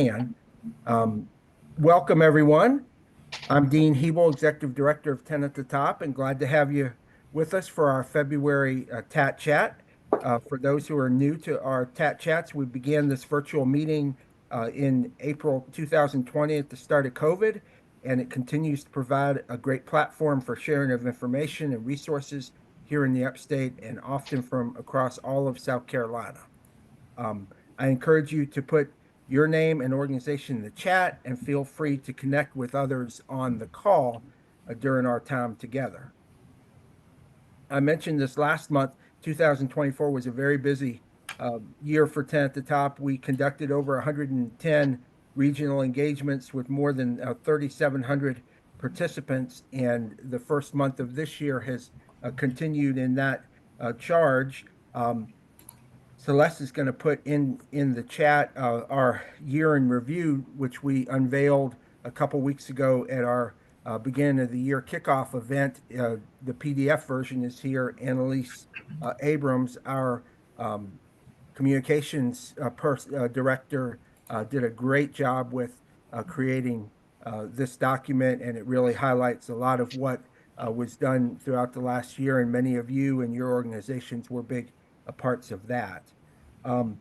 can. Um, Welcome, everyone. I'm Dean Hebel, Executive Director of TATT at the Top, and glad to have you with us for our February TATT Chat. For those who are new to our TATT Chats, we began this virtual meeting in April 2020 at the start of COVID, and it continues to provide a great platform for sharing of information and resources here in the upstate and often from across all of South Carolina. Um, I encourage you to put your name and organization in the chat and feel free to connect with others on the call during our time together. I mentioned this last month, 2024 was a very busy year for TATT at the Top. We conducted over 110 regional engagements with more than 3,700 participants, and the first month of this year has continued in that charge. Celeste is going to put in the chat our year in review, which we unveiled a couple weeks ago at our beginning of the year kickoff event. The PDF version is here. Annalise Abrams, our communications director, did a great job with creating this document, and it really highlights a lot of what was done throughout the last year, and many of you and your organizations were big parts of that. Um,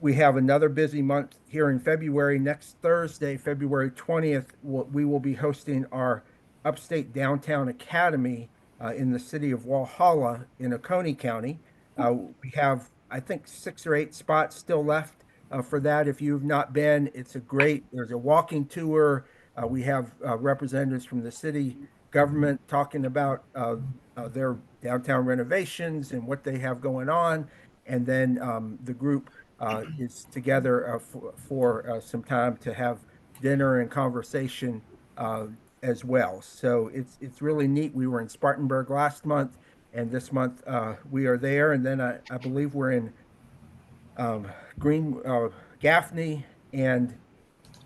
we have another busy month here in February. Next Thursday, February 20th, we will be hosting our Upstate Downtown Academy in the city of Walhalla in Oconee County. We have, I think, 6 or 8 spots still left for that. If you've not been, there's a walking tour. We have representatives from the city government talking about their downtown renovations and what they have going on. And then the group is together for some time to have dinner and conversation as well. So it's really neat. We were in Spartanburg last month, and this month we are there. And then I believe we're in um, Green Gaffney and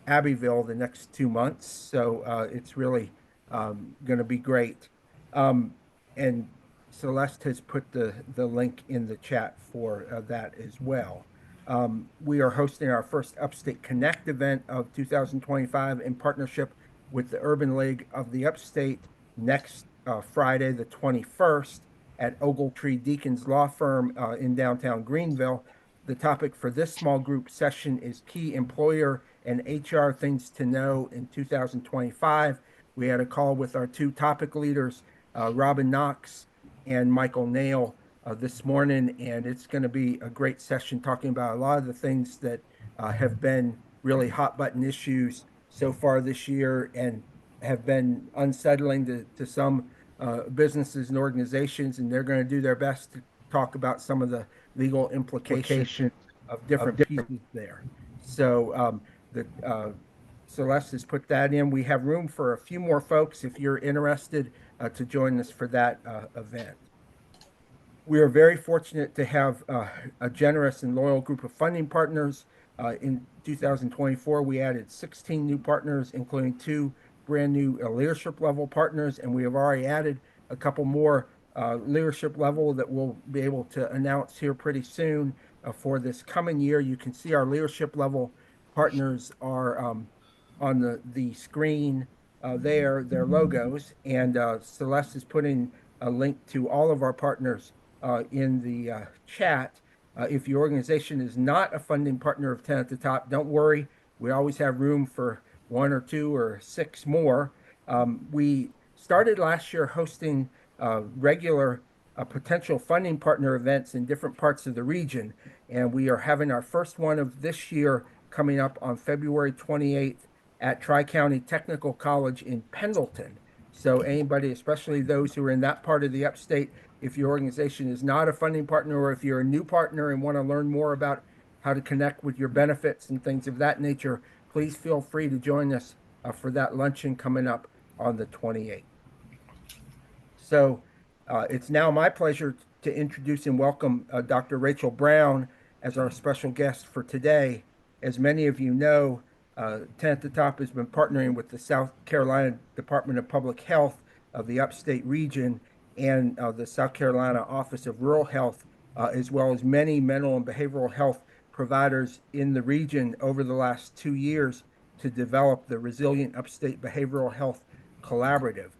Abbeville the next 2 months. So it's really going to be great. And Celeste has put the link in the chat for that as well. We are hosting our first Upstate Connect event of 2025 in partnership with the Urban League of the Upstate next Friday, the 21st, at Ogletree Deacons Law Firm in downtown Greenville. The topic for this small group session is key employer and HR things to know in 2025. We had a call with our two topic leaders, Robin Knox and Michael Nail, this morning, and it's going to be a great session talking about a lot of the things that have been really hot button issues so far this year and have been unsettling to some businesses and organizations, and they're going to do their best to talk about some of the legal implications of different pieces there. So the Celeste has put that in. We have room for a few more folks if you're interested to join us for that event. We are very fortunate to have a generous and loyal group of funding partners. In 2024, we added 16 new partners, including 2 brand new leadership level partners, and we have already added a couple more leadership level that we'll be able to announce here pretty soon for this coming year. You can see our leadership level partners are on the screen there, their logos, and Celeste is putting a link to all of our partners in the chat. If your organization is not a funding partner of TATT at the Top, don't worry. We always have room for 1 or 2 or 6 more. We started last year hosting regular potential funding partner events in different parts of the region, and we are having our first one of this year coming up on February 28th at Tri-County Technical College in Pendleton. So anybody, especially those who are in that part of the upstate, if your organization is not a funding partner, or if you're a new partner and want to learn more about how to connect with your benefits and things of that nature, please feel free to join us for that luncheon coming up on the 28th. So it's now my pleasure to introduce and welcome Dr. Rachel Brown as our special guest for today. As many of you know, TATT at the Top has been partnering with the South Carolina Department of Public Health of the upstate region and the South Carolina Office of Rural Health, as well as many mental and behavioral health providers in the region over the last 2 years to develop the Resilient Upstate Behavioral Health Collaborative.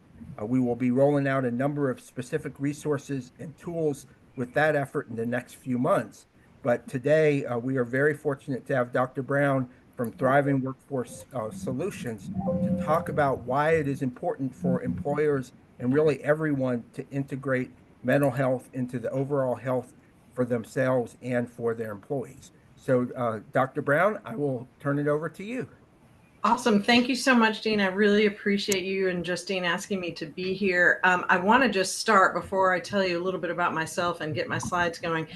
We will be rolling out a number of specific resources and tools with that effort in the next few months. But today, we are very fortunate to have Dr. Brown from Thriving Workforce Solutions to talk about why it is important for employers and really everyone to integrate mental health into the overall health for themselves and for their employees. So, Dr. Brown, I will turn it over to you. Awesome. Thank you so much, Dean. I really appreciate you and Justine asking me to be here. I want to just start before I tell you a little bit about myself and get my slides going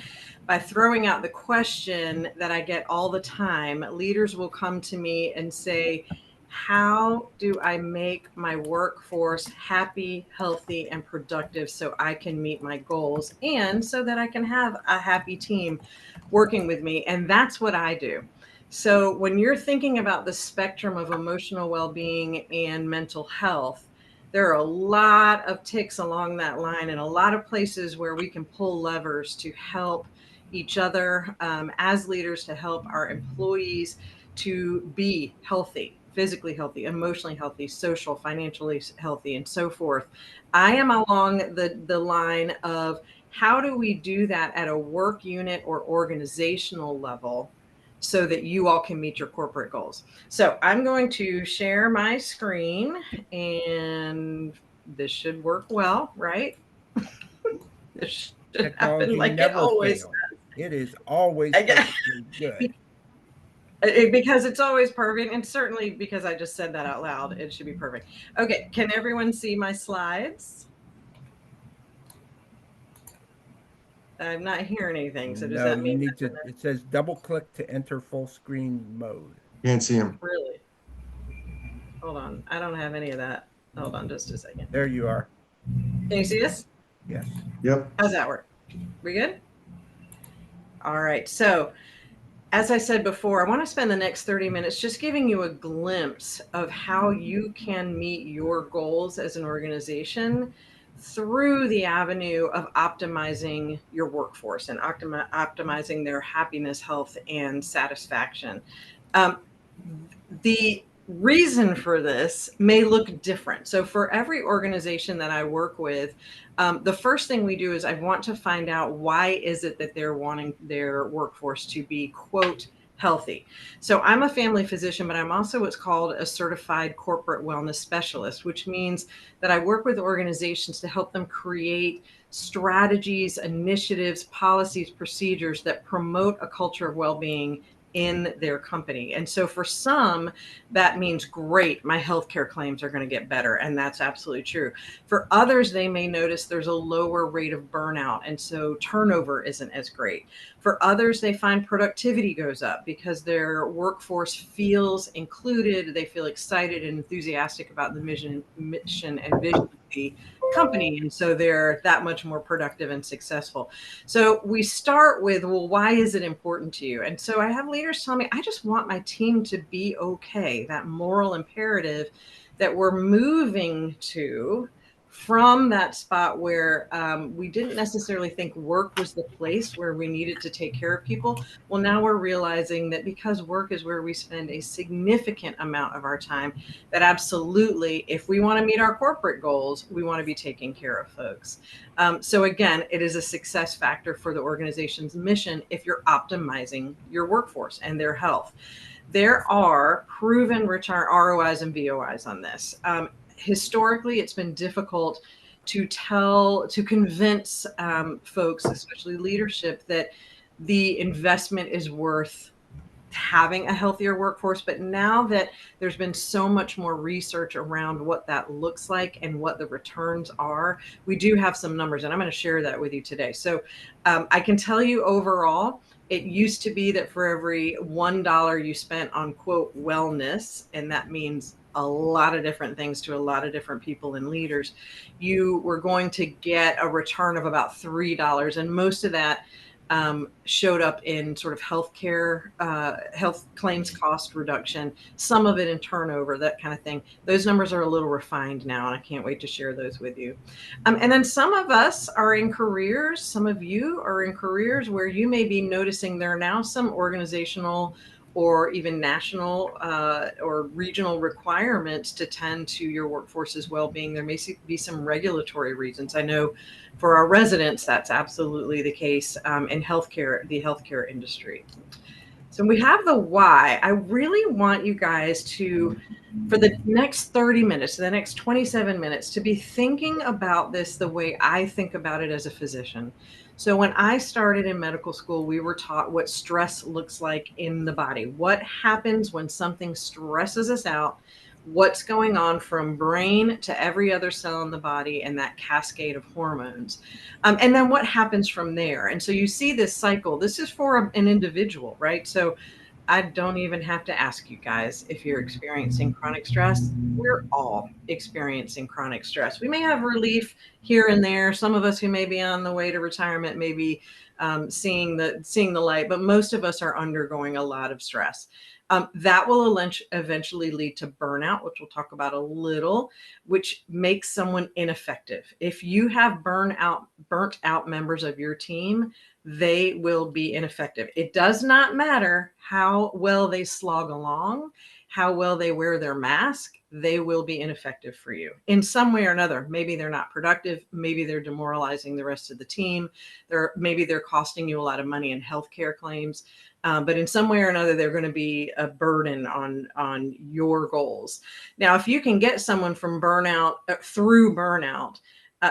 by throwing out the question that I get all the time. Leaders will come to me and say, how do I make my workforce happy, healthy, and productive so I can meet my goals and so that I can have a happy team working with me? And that's what I do. So when you're thinking about the spectrum of emotional well-being and mental health, there are a lot of ticks along that line and a lot of places where we can pull levers to help each other as leaders, to help our employees to be healthy, physically healthy, emotionally healthy, social, financially healthy, and so forth. I am along the line of how do we do that at a work unit or organizational level so that you all can meet your corporate goals. So I'm going to share my screen and this should work well, right? This should happen Technology like it never always fails. It is always does. perfectly good. Because it's always perfect. And certainly because I just said that out loud, it should be perfect. Okay. Can everyone see my slides? I'm not hearing anything. So does No, that you mean need to, it says double click to enter full screen mode. Can't see him. really? Hold on. I don't have any of that. Hold on just a second. There you are. Can you see this? Yes. Yep. How's that work? We good? All right. So, as I said before, I want to spend the next 30 minutes just giving you a glimpse of how you can meet your goals as an organization through the avenue of optimizing your workforce and optimizing their happiness, health, and satisfaction. Um, the reason for this may look different. So, for every organization that I work with, the first thing we do is I want to find out why is it that they're wanting their workforce to be, quote, healthy. So I'm a family physician, but I'm also what's called a certified corporate wellness specialist, which means that I work with organizations to help them create strategies, initiatives, policies, procedures that promote a culture of well-being in their company. And so for some, that means great, my healthcare claims are going to get better. And that's absolutely true. For others, they may notice there's a lower rate of burnout. And so turnover isn't as great. For others, they find productivity goes up because their workforce feels included. They feel excited and enthusiastic about the mission and vision of the company. And so they're that much more productive and successful. So we start with, well, why is it important to you? And so I have leaders tell me, I just want my team to be okay. That moral imperative that we're moving to from that spot where we didn't necessarily think work was the place where we needed to take care of people. Well, now we're realizing that because work is where we spend a significant amount of our time, that absolutely, if we want to meet our corporate goals, we want to be taking care of folks. So again, it is a success factor for the organization's mission if you're optimizing your workforce and their health. There are proven return ROIs and VOIs on this. Historically, it's been difficult to convince folks, especially leadership, that the investment is worth having a healthier workforce. But now that there's been so much more research around what that looks like and what the returns are, we do have some numbers, and I'm going to share that with you today. So I can tell you overall, it used to be that for every $1 you spent on, quote, wellness, and that means a lot of different things to a lot of different people and leaders, you were going to get a return of about $3. And most of that showed up in sort of healthcare, health claims cost reduction, some of it in turnover, that kind of thing. Those numbers are a little refined now, and I can't wait to share those with you. And then some of us are in careers, some of you are in careers where you may be noticing there are now some organizational or even national or regional requirements to tend to your workforce's well-being. There may be some regulatory reasons. I know for our residents, that's absolutely the case in healthcare, the healthcare industry. So we have the why. I really want you guys to, for the next 30 minutes, the next 27 minutes, to be thinking about this the way I think about it as a physician. So when I started in medical school, we were taught what stress looks like in the body. What happens when something stresses us out? What's going on from brain to every other cell in the body and that cascade of hormones. And then what happens from there? And so you see this cycle. This is for an individual, right? So I don't even have to ask you guys if you're experiencing chronic stress. We're all experiencing chronic stress. We may have relief here and there. Some of us who may be on the way to retirement may be seeing the light, but most of us are undergoing a lot of stress. That will eventually lead to burnout, which we'll talk about a little, which makes someone ineffective. If you have burnt out members of your team, they will be ineffective. It does not matter how well they slog along, how well they wear their mask, they will be ineffective for you in some way or another. Maybe they're not productive. Maybe they're demoralizing the rest of the team. Maybe they're costing you a lot of money in healthcare claims. But in some way or another, they're going to be a burden on your goals. Now, if you can get someone from burnout through burnout,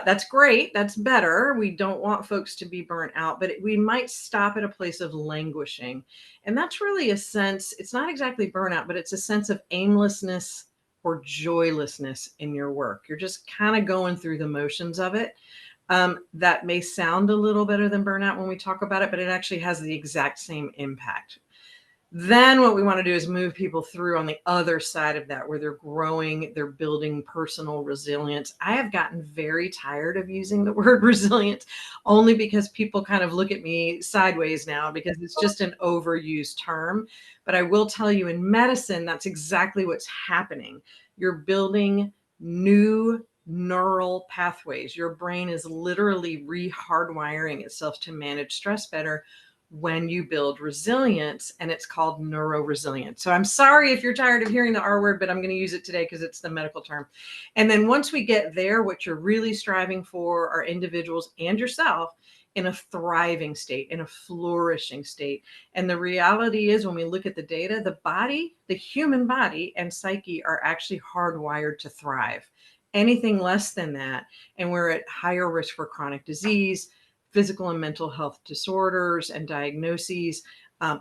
that's great. That's better. We don't want folks to be burnt out, but we might stop at a place of languishing. And that's really a sense, it's not exactly burnout, but it's a sense of aimlessness or joylessness in your work. You're just kind of going through the motions of it. That may sound a little better than burnout when we talk about it, but it actually has the exact same impact. Then what we want to do is move people through on the other side of that, where they're growing, they're building personal resilience. I have gotten very tired of using the word resilience only because people kind of look at me sideways now because it's just an overused term. But I will tell you, in medicine, that's exactly what's happening. You're building new neural pathways. Your brain is literally re-hardwiring itself to manage stress better when you build resilience, and it's called neuroresilience. So I'm sorry if you're tired of hearing the R word, but I'm going to use it today because it's the medical term. And then once we get there, what you're really striving for are individuals and yourself in a thriving state, in a flourishing state. And the reality is, when we look at the data, the body, the human body and psyche are actually hardwired to thrive. Anything less than that, and we're at higher risk for chronic disease, physical and mental health disorders and diagnoses,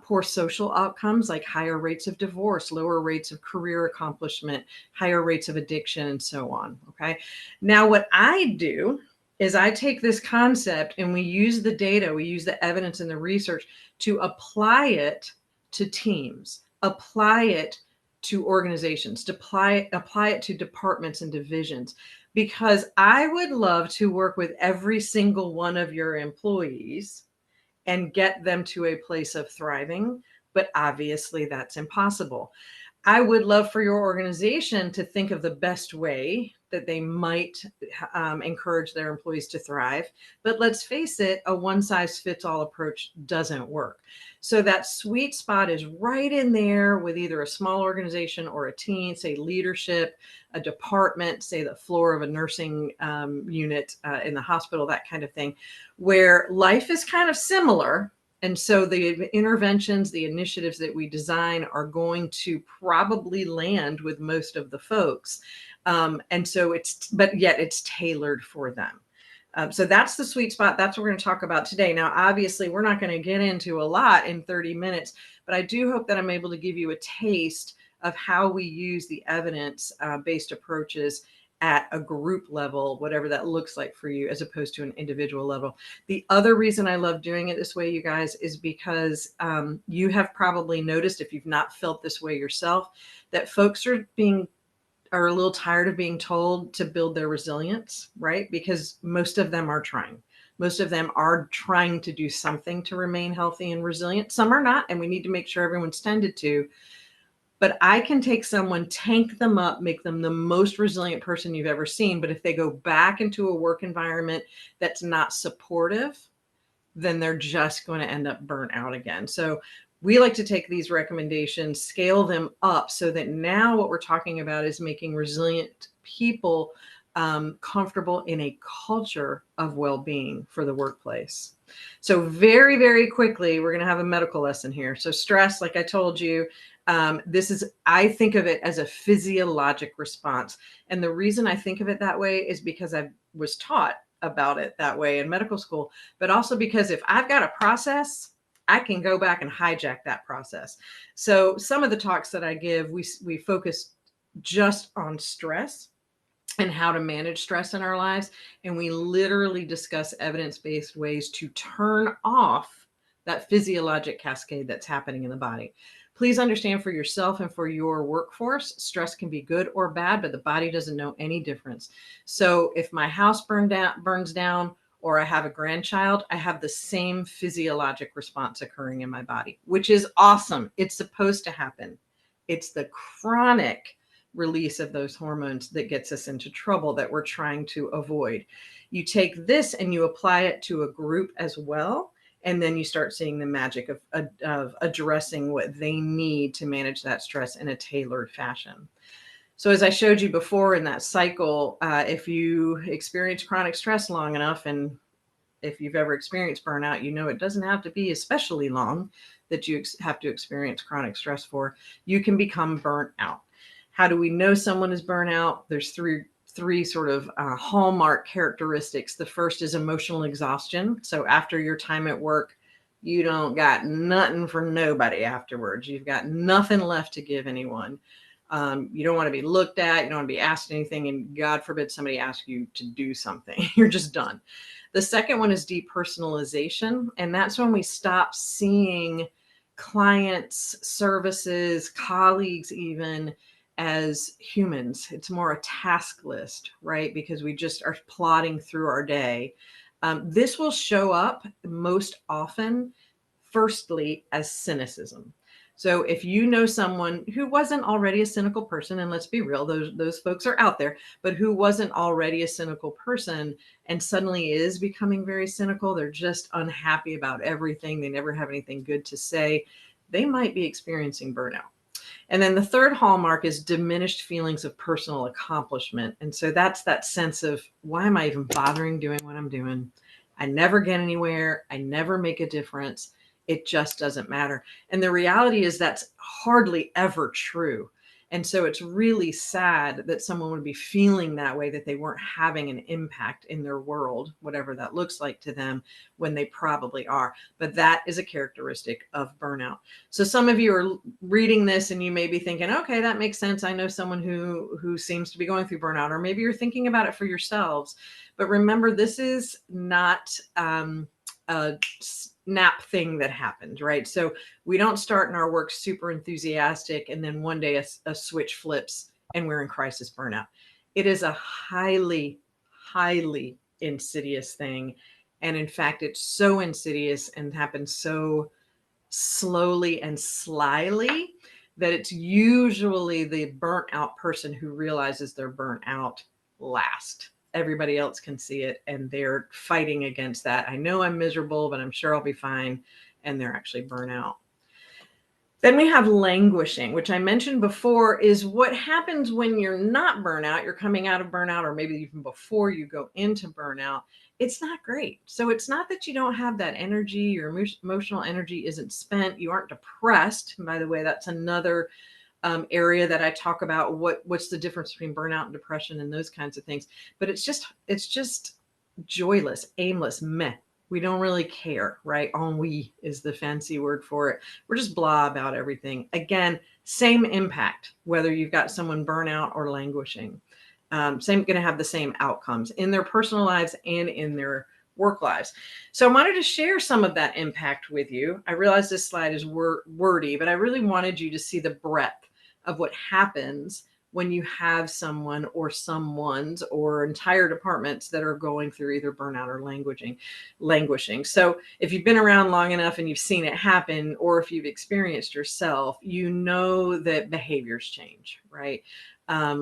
poor social outcomes like higher rates of divorce, lower rates of career accomplishment, higher rates of addiction, and so on. Okay. Now, what I do is I take this concept and we use the data, we use the evidence and the research to apply it to teams, apply it to organizations, to apply it to departments and divisions, because I would love to work with every single one of your employees and get them to a place of thriving. But obviously, that's impossible. I would love for your organization to think of the best way that they might encourage their employees to thrive. But let's face it, a one size fits all approach doesn't work. So that sweet spot is right in there with either a small organization or a team, say leadership, a department, say the floor of a nursing unit in the hospital, that kind of thing, where life is kind of similar. And so the interventions, the initiatives that we design are going to probably land with most of the folks. And so but yet it's tailored for them. So that's the sweet spot. That's what we're going to talk about today. Now, obviously, we're not going to get into a lot in 30 minutes, but I do hope that I'm able to give you a taste of how we use the evidence-based approaches at a group level, whatever that looks like for you, as opposed to an individual level. The other reason I love doing it this way, you guys, is because you have probably noticed, if you've not felt this way yourself, that folks are a little tired of being told to build their resilience, right? Because most of them are trying. Most of them are trying to do something to remain healthy and resilient. Some are not, and we need to make sure everyone's tended to. But I can take someone, tank them up, make them the most resilient person you've ever seen. But if they go back into a work environment that's not supportive, then they're just going to end up burnt out again. So we like to take these recommendations, scale them up so that now what we're talking about is making resilient people comfortable in a culture of well-being for the workplace. So very, very quickly, we're going to have a medical lesson here. So stress, like I told you, I think of it as a physiologic response. And the reason I think of it that way is because I was taught about it that way in medical school, but also because if I've got a process, I can go back and hijack that process. So some of the talks that I give, we focus just on stress and how to manage stress in our lives. And we literally discuss evidence-based ways to turn off that physiologic cascade that's happening in the body. Please understand, for yourself and for your workforce, stress can be good or bad, but the body doesn't know any difference. So if my house burns down, or I have a grandchild, I have the same physiologic response occurring in my body, which is awesome. It's supposed to happen. It's the chronic release of those hormones that gets us into trouble that we're trying to avoid. You take this and you apply it to a group as well, and then you start seeing the magic of addressing what they need to manage that stress in a tailored fashion. So as I showed you before in that cycle, if you experience chronic stress long enough, and if you've ever experienced burnout, you know it doesn't have to be especially long that you have to experience chronic stress for. You can become burnt out. How do we know someone is burnout? There's three sort of hallmark characteristics. The first is emotional exhaustion. So after your time at work, you don't got nothing for nobody afterwards. You've got nothing left to give anyone. You don't want to be looked at. You don't want to be asked anything. And God forbid somebody asks you to do something. You're just done. The second one is depersonalization. And that's when we stop seeing clients, services, colleagues, even as humans. It's more a task list, right? Because we just are plodding through our day. This will show up most often, firstly, as cynicism. So if you know someone who wasn't already a cynical person, and let's be real, those folks are out there, but who wasn't already a cynical person and suddenly is becoming very cynical, they're just unhappy about everything, they never have anything good to say, they might be experiencing burnout. And then the third hallmark is diminished feelings of personal accomplishment. And so that's that sense of, why am I even bothering doing what I'm doing? I never get anywhere. I never make a difference. It just doesn't matter. And the reality is that's hardly ever true. And so it's really sad that someone would be feeling that way, that they weren't having an impact in their world, whatever that looks like to them, when they probably are. But that is a characteristic of burnout. So some of you are reading this and you may be thinking, okay, that makes sense. I know someone who seems to be going through burnout, or maybe you're thinking about it for yourselves. But remember, this is not a snap thing that happened, right? So we don't start in our work super enthusiastic and then one day a switch flips and we're in crisis burnout. It is a highly, highly insidious thing. And in fact, it's so insidious and happens so slowly and slyly that it's usually the burnt out person who realizes they're burnt out last. Everybody else can see it and they're fighting against that. I know I'm miserable, but I'm sure I'll be fine. And they're actually burnt out. Then we have languishing, which I mentioned before, is what happens when you're not burnout, you're coming out of burnout, or maybe even before you go into burnout. It's not great. So it's not that you don't have that energy, your emotional energy isn't spent, you aren't depressed. And by the way, that's another area that I talk about, what's the difference between burnout and depression and those kinds of things. But it's just joyless, aimless, meh. We don't really care, right? Ennui is the fancy word for it. We're just blah about everything. Again, same impact, whether you've got someone burnout or languishing. Same, going to have the same outcomes in their personal lives and in their work lives. So I wanted to share some of that impact with you. I realize this slide is wordy, but I really wanted you to see the breadth of what happens when you have someone or someone's or entire departments that are going through either burnout or languishing. So if you've been around long enough and you've seen it happen, or if you've experienced yourself, you know that behaviors change, right?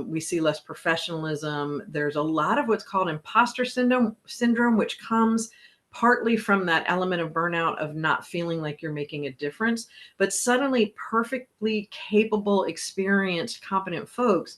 We see less professionalism. There's a lot of what's called imposter syndrome, which comes partly from that element of burnout of not feeling like you're making a difference, but suddenly perfectly capable, experienced, competent folks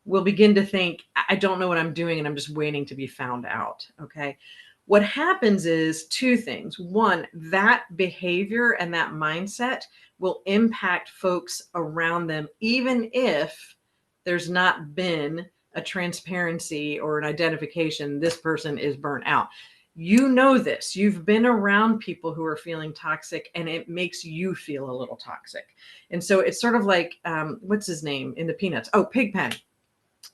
will begin to think, I don't know what I'm doing and I'm just waiting to be found out. Okay. What happens is two things. One, that behavior and that mindset will impact folks around them, even if there's not been a transparency or an identification, this person is burnt out. You know this. You've been around people who are feeling toxic, and it makes you feel a little toxic. And so it's sort of like, what's his name in the Peanuts? Oh, Pigpen.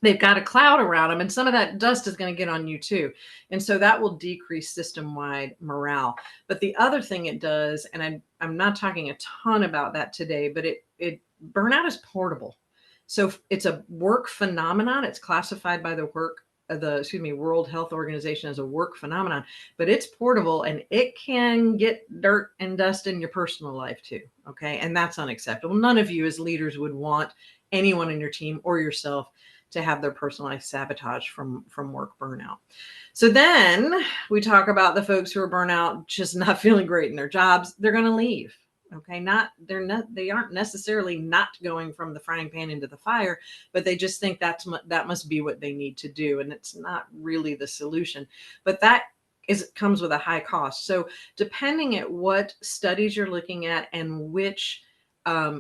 They've got a cloud around them, and some of that dust is going to get on you too. And so that will decrease system-wide morale. But the other thing it does, and I'm not talking a ton about that today, but it burnout is portable. So it's a work phenomenon. It's classified by the World Health Organization as a work phenomenon, but it's portable and it can get dirt and dust in your personal life too. Okay. And that's unacceptable. None of you as leaders would want anyone in your team or yourself to have their personal life sabotaged from work burnout. So then we talk about the folks who are burnout, just not feeling great in their jobs. They're going to leave. Okay. They aren't necessarily not going from the frying pan into the fire, but they just think that must be what they need to do. And it's not really the solution, but that comes with a high cost. So depending at what studies you're looking at and which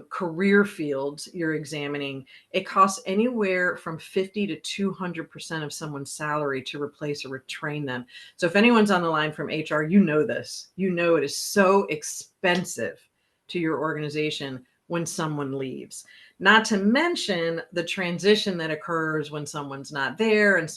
career fields you're examining, it costs anywhere from 50 to 200% of someone's salary to replace or retrain them. So if anyone's on the line from HR, you know this. You know it is so expensive to your organization when someone leaves. Not to mention the transition that occurs when someone's not there and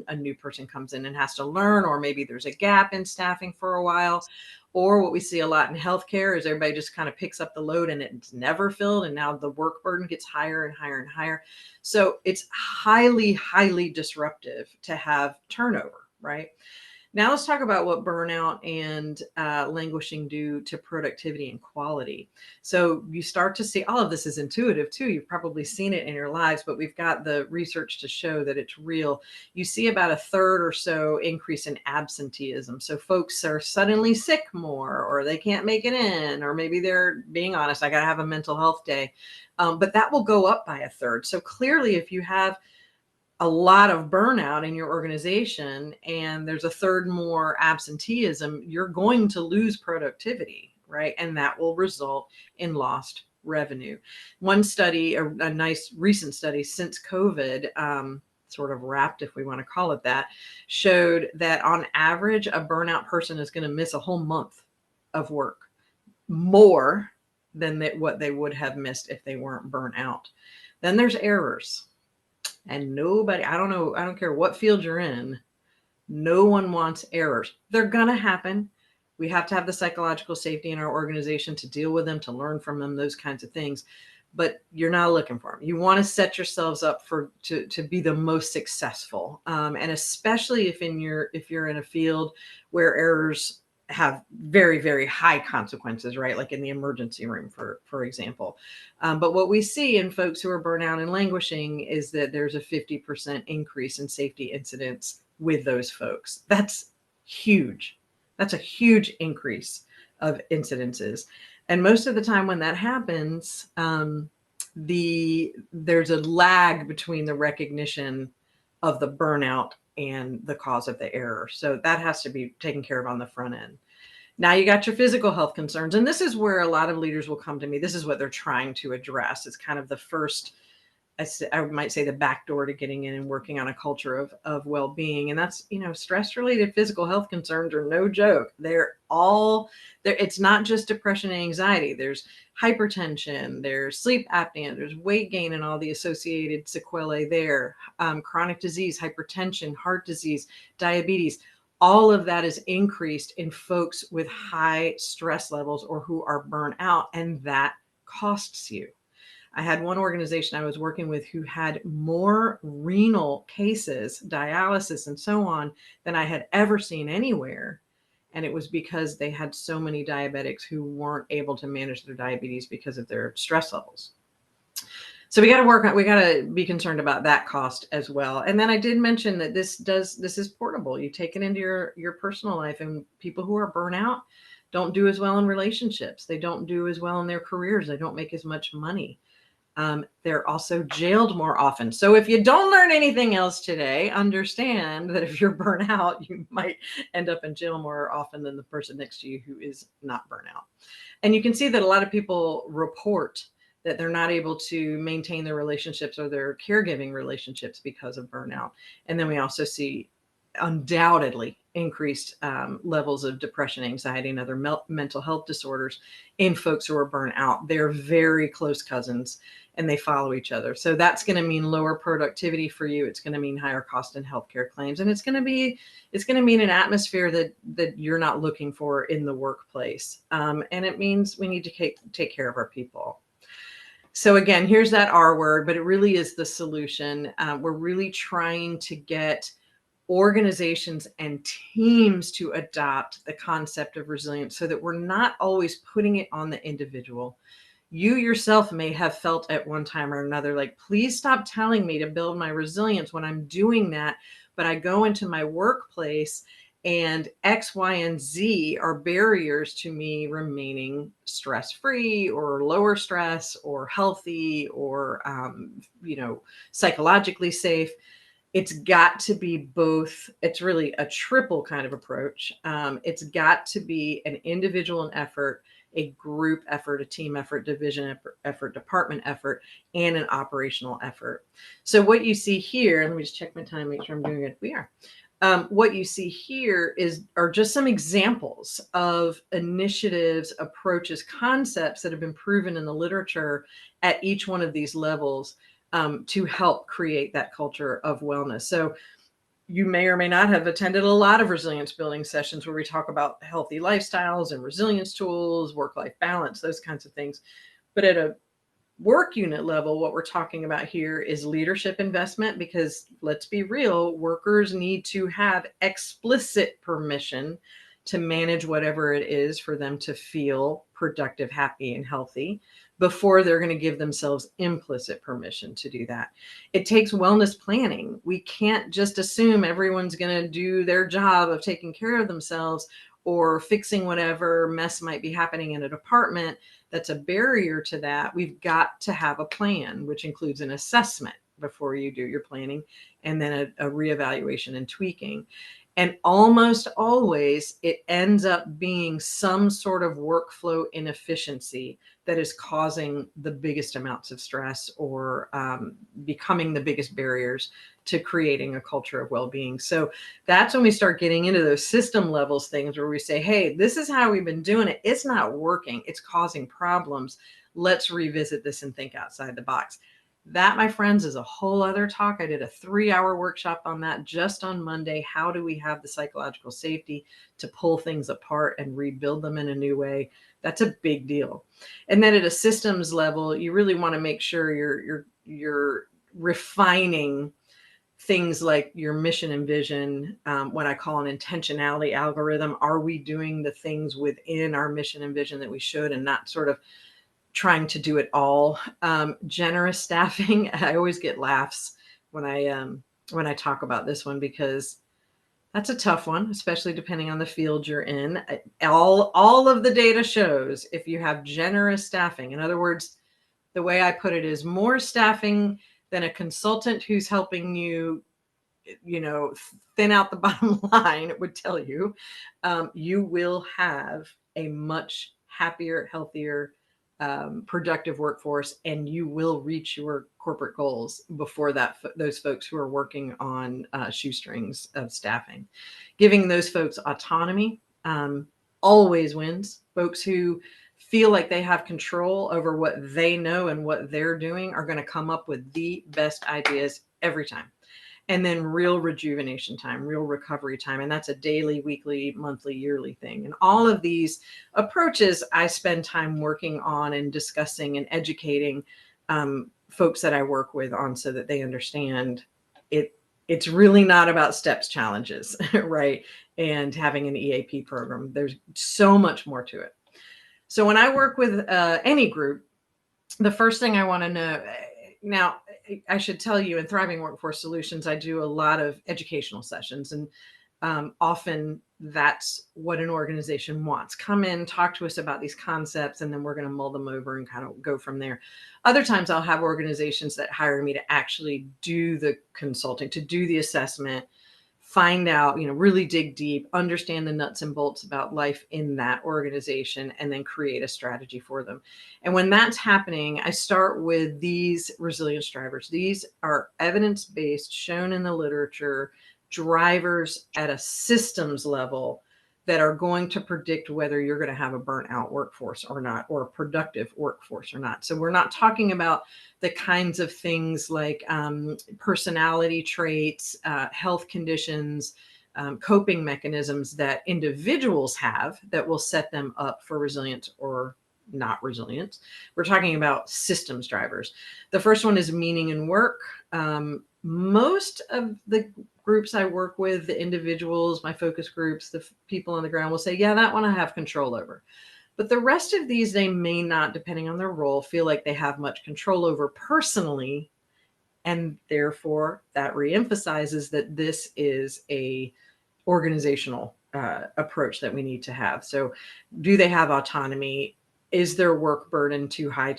a new person comes in and has to learn, or maybe there's a gap in staffing for a while. Or what we see a lot in healthcare is everybody just kind of picks up the load and it's never filled. And now the work burden gets higher and higher and higher. So it's highly, highly disruptive to have turnover, right? Now let's talk about what burnout and languishing do to productivity and quality. So you start to see, all of this is intuitive too. You've probably seen it in your lives, but we've got the research to show that it's real. You see about a third or so increase in absenteeism. So folks are suddenly sick more, or they can't make it in, or maybe they're being honest, I got to have a mental health day. But that will go up by a third. So clearly, if you have a lot of burnout in your organization and there's a third more absenteeism, you're going to lose productivity, right? And that will result in lost revenue. One study, a nice recent study since COVID, sort of wrapped, if we want to call it that, showed that on average, a burnout person is going to miss a whole month of work more than what they would have missed if they weren't burnt out. Then there's errors. And nobody, I don't care what field you're in, no one wants errors. They're going to happen. We have to have the psychological safety in our organization to deal with them, to learn from them, those kinds of things. But you're not looking for them. You want to set yourselves up to be the most successful. And especially if you're in a field where errors have very, very high consequences, right? Like in the emergency room, for example. But what we see in folks who are burnout and languishing is that there's a 50% increase in safety incidents with those folks. That's huge. That's a huge increase of incidences. And most of the time when that happens, there's a lag between the recognition of the burnout and the cause of the error. So that has to be taken care of on the front end. Now you got your physical health concerns. And this is where a lot of leaders will come to me. This is what they're trying to address. It's kind of the first, I might say, the back door to getting in and working on a culture of well-being. And that's, stress-related physical health concerns are no joke. They're all there. It's not just depression and anxiety. There's hypertension, there's sleep apnea, there's weight gain and all the associated sequelae there, chronic disease, hypertension, heart disease, diabetes. All of that is increased in folks with high stress levels or who are burnt out, and that costs you. I had one organization I was working with who had more renal cases, dialysis, and so on than I had ever seen anywhere. And it was because they had so many diabetics who weren't able to manage their diabetes because of their stress levels. So we got to be concerned about that cost as well. And then I did mention that this is portable. You take it into your personal life, and people who are burnout don't do as well in relationships. They don't do as well in their careers. They don't make as much money. They're also jailed more often. So if you don't learn anything else today, understand that if you're burnt out, you might end up in jail more often than the person next to you who is not burnt out. And you can see that a lot of people report that they're not able to maintain their relationships or their caregiving relationships because of burnout. And then we also see undoubtedly increased levels of depression, anxiety, and other mental health disorders in folks who are burnt out. They're very close cousins and they follow each other. So that's going to mean lower productivity for you. It's going to mean higher cost in healthcare claims. And it's going to mean an atmosphere that you're not looking for in the workplace. And it means we need to take care of our people. So again, here's that R word, but it really is the solution. We're really trying to get organizations and teams to adopt the concept of resilience so that we're not always putting it on the individual. You yourself may have felt at one time or another, like, please stop telling me to build my resilience when I'm doing that. But I go into my workplace and X, Y, and Z are barriers to me remaining stress-free or lower stress or healthy or, psychologically safe. It's got to be both. It's really a triple kind of approach. It's got to be an individual effort, a group effort, a team effort, division effort, department effort, and an operational effort. So what you see here, let me just check my time, make sure I'm doing it. We are. What you see here are just some examples of initiatives, approaches, concepts that have been proven in the literature at each one of these levels to help create that culture of wellness. So you may or may not have attended a lot of resilience building sessions where we talk about healthy lifestyles and resilience tools, work-life balance, those kinds of things. But at a work unit level, what we're talking about here is leadership investment, because let's be real, workers need to have explicit permission to manage whatever it is for them to feel productive, happy, and healthy before they're going to give themselves implicit permission to do that. It takes wellness planning. We can't just assume everyone's going to do their job of taking care of themselves or fixing whatever mess might be happening in a department that's a barrier to that. We've got to have a plan, which includes an assessment before you do your planning, and then a reevaluation and tweaking. And almost always it ends up being some sort of workflow inefficiency that is causing the biggest amounts of stress or becoming the biggest barriers to creating a culture of well-being. So that's when we start getting into those system levels things where we say, hey, this is how we've been doing it. It's not working. It's causing problems. Let's revisit this and think outside the box. That, my friends, is a whole other talk. I did a 3-hour workshop on that just on Monday. How do we have the psychological safety to pull things apart and rebuild them in a new way? That's a big deal. And then at a systems level, you really want to make sure you're refining things like your mission and vision, what I call an intentionality algorithm. Are we doing the things within our mission and vision that we should, and not sort of trying to do it all? Generous staffing. I always get laughs when I talk about this one, because that's a tough one, especially depending on the field you're in. All of the data shows if you have generous staffing, in other words, the way I put it is more staffing than a consultant who's helping you, thin out the bottom line, it would tell you, you will have a much happier, healthier, productive workforce, and you will reach your corporate goals before those folks who are working on shoestrings of staffing. Giving those folks autonomy always wins. Folks who feel like they have control over what they know and what they're doing are going to come up with the best ideas every time. And then real rejuvenation time, real recovery time. And that's a daily, weekly, monthly, yearly thing. And all of these approaches I spend time working on and discussing and educating folks that I work with on so that they understand it. It's really not about steps challenges, right? And having an EAP program. There's so much more to it. So when I work with any group, the first thing I want to know now, I should tell you, in Thriving Workforce Solutions, I do a lot of educational sessions, and often that's what an organization wants. Come in, talk to us about these concepts, and then we're going to mull them over and kind of go from there. Other times I'll have organizations that hire me to actually do the consulting, to do the assessment, find out, really dig deep, understand the nuts and bolts about life in that organization, and then create a strategy for them. And when that's happening, I start with these resilience drivers. These are evidence-based, shown in the literature, drivers at a systems level that are going to predict whether you're going to have a burnt out workforce or not, or a productive workforce or not. So we're not talking about the kinds of things like personality traits, health conditions, coping mechanisms that individuals have that will set them up for resilience or not resilience. We're talking about systems drivers. The first one is meaning in work. Most of the groups I work with, the individuals, my focus groups, the people on the ground will say, yeah, that one I have control over. But the rest of these, they may not, depending on their role, feel like they have much control over personally. And therefore, that reemphasizes that this is a organizational approach that we need to have. So do they have autonomy? Is their work burden too high?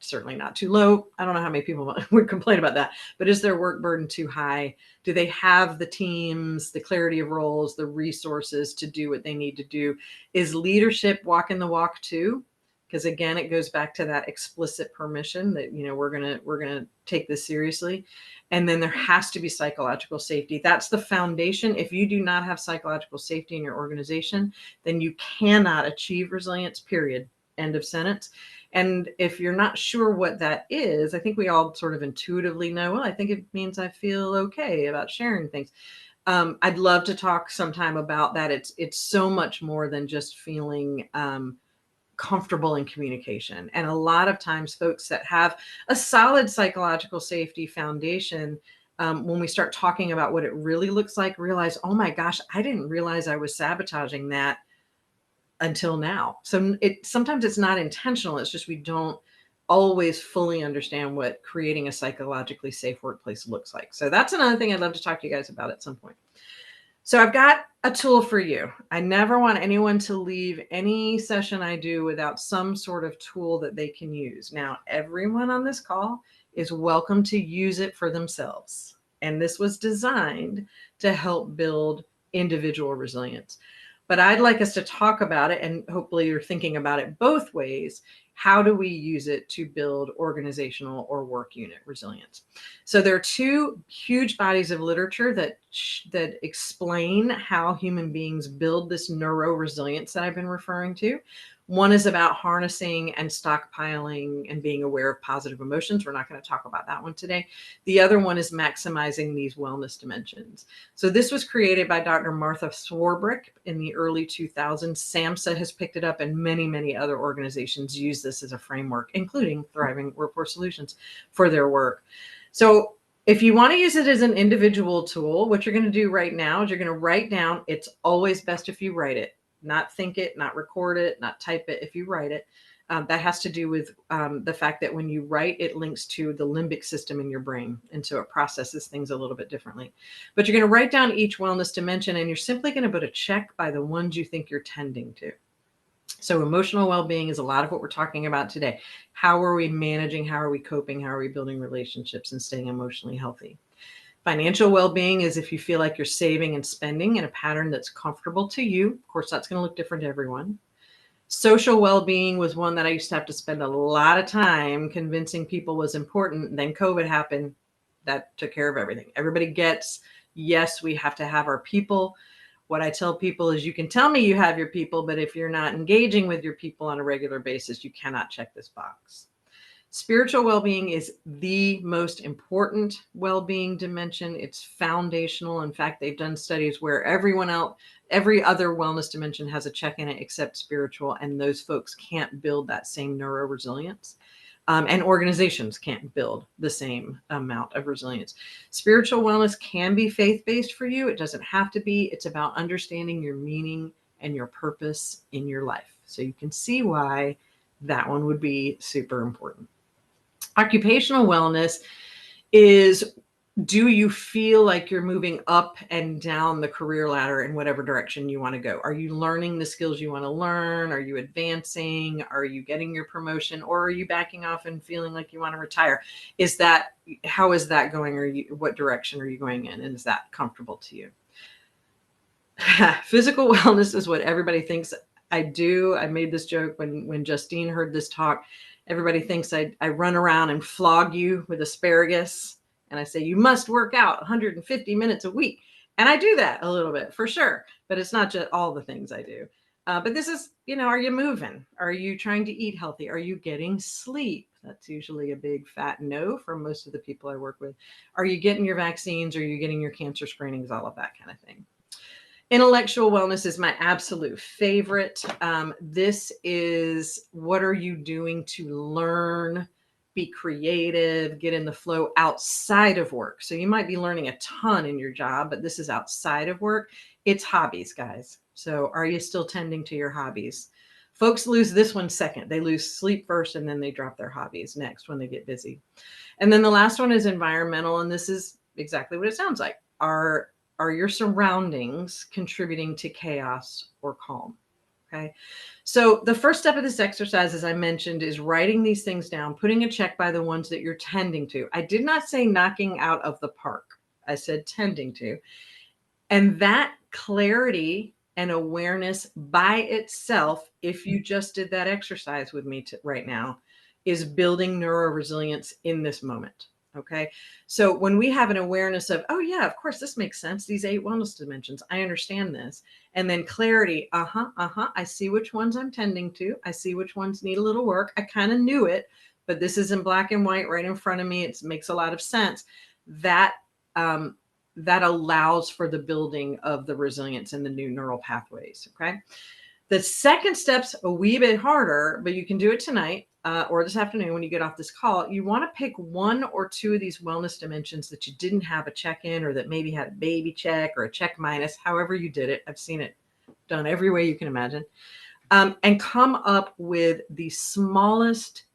Certainly not too low. I don't know how many people would complain about that, but is their work burden too high? Do they have the teams, the clarity of roles, the resources to do what they need to do? Is leadership walking the walk too? Because again, it goes back to that explicit permission that, we're gonna take this seriously. And then there has to be psychological safety. That's the foundation. If you do not have psychological safety in your organization, then you cannot achieve resilience, period. End of sentence. And if you're not sure what that is, I think we all sort of intuitively know, well, I think it means I feel okay about sharing things. I'd love to talk sometime about that. It's so much more than just feeling comfortable in communication. And a lot of times folks that have a solid psychological safety foundation, when we start talking about what it really looks like, realize, oh my gosh, I didn't realize I was sabotaging that until now. So sometimes it's not intentional. It's just we don't always fully understand what creating a psychologically safe workplace looks like. So that's another thing I'd love to talk to you guys about at some point. So I've got a tool for you. I never want anyone to leave any session I do without some sort of tool that they can use. Now, everyone on this call is welcome to use it for themselves. And this was designed to help build individual resilience. But I'd like us to talk about it, and hopefully you're thinking about it both ways. How do we use it to build organizational or work unit resilience? So there are two huge bodies of literature that explain how human beings build this neuro resilience that I've been referring to. One is about harnessing and stockpiling and being aware of positive emotions. We're not going to talk about that one today. The other one is maximizing these wellness dimensions. So this was created by Dr. Martha Swarbrick in the early 2000s. SAMHSA has picked it up, and many, many other organizations use this as a framework, including Thriving Workforce Solutions, for their work. So if you want to use it as an individual tool, what you're going to do right now is you're going to write down. It's always best if you write it. Not think it, not record it, not type it. If you write it, that has to do with the fact that when you write, it links to the limbic system in your brain. And so it processes things a little bit differently. But you're going to write down each wellness dimension, and you're simply going to put a check by the ones you think you're tending to. So emotional well-being is a lot of what we're talking about today. How are we managing? How are we coping? How are we building relationships and staying emotionally healthy? Financial well-being is if you feel like you're saving and spending in a pattern that's comfortable to you. Of course, that's going to look different to everyone. Social well-being was one that I used to have to spend a lot of time convincing people was important. And then COVID happened. That took care of everything. Everybody gets, yes, we have to have our people. What I tell people is you can tell me you have your people, but if you're not engaging with your people on a regular basis, you cannot check this box. Spiritual well-being is the most important well-being dimension. It's foundational. In fact, they've done studies where every other wellness dimension has a check in it except spiritual, and those folks can't build that same neuro resilience. And organizations can't build the same amount of resilience. Spiritual wellness can be faith-based for you. It doesn't have to be. It's about understanding your meaning and your purpose in your life. So you can see why that one would be super important. Occupational wellness is, do you feel like you're moving up and down the career ladder in whatever direction you want to go? Are you learning the skills you want to learn? Are you advancing? Are you getting your promotion? Or are you backing off and feeling like you want to retire? How is that going? What direction are you going in? And is that comfortable to you? Physical wellness is what everybody thinks I do. I made this joke when Justine heard this talk. Everybody thinks I run around and flog you with asparagus. And I say, you must work out 150 minutes a week. And I do that a little bit for sure. But it's not just all the things I do. But this is, are you moving? Are you trying to eat healthy? Are you getting sleep? That's usually a big fat no for most of the people I work with. Are you getting your vaccines? Are you getting your cancer screenings? All of that kind of thing. Intellectual wellness is my absolute favorite. This is, what are you doing to learn, be creative, get in the flow outside of work? So you might be learning a ton in your job, but this is outside of work. It's hobbies, guys. So are you still tending to your hobbies? Folks lose this one second. They lose sleep first, and then they drop their hobbies next when they get busy. And then the last one is environmental. And this is exactly what it sounds like. Are your surroundings contributing to chaos or calm? Okay. So the first step of this exercise, as I mentioned, is writing these things down, putting a check by the ones that you're tending to. I did not say knocking out of the park. I said tending to. And that clarity and awareness by itself, if you just did that exercise with me right now, is building neuroresilience in this moment. Okay. So when we have an awareness of, oh yeah, of course, this makes sense. These 8 wellness dimensions, I understand this. And then clarity, I see which ones I'm tending to. I see which ones need a little work. I kind of knew it, but this is in black and white right in front of me. It makes a lot of sense. That allows for the building of the resilience and the new neural pathways. Okay. The second step's a wee bit harder, but you can do it tonight or this afternoon when you get off this call. You want to pick 1 or 2 of these wellness dimensions that you didn't have a check in, or that maybe had a baby check or a check minus, however you did it. I've seen it done every way you can imagine. And come up with the smallest,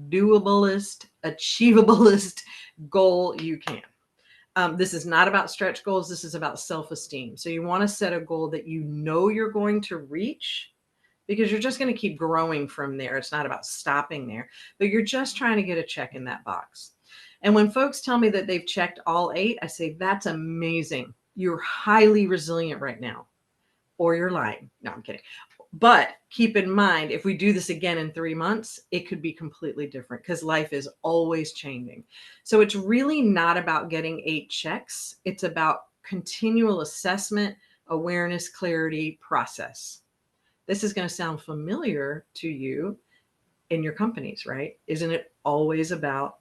doablest, achievablest goal you can. This is not about stretch goals. This is about self-esteem. So you want to set a goal that you know you're going to reach, because you're just going to keep growing from there. It's not about stopping there, but you're just trying to get a check in that box. And when folks tell me that they've checked all 8, I say, that's amazing. You're highly resilient right now, or you're lying. No, I'm kidding. But keep in mind, if we do this again in 3 months, it could be completely different, because life is always changing. So it's really not about getting 8 checks. It's about continual assessment, awareness, clarity, process. This is going to sound familiar to you in your companies, right? Isn't it always about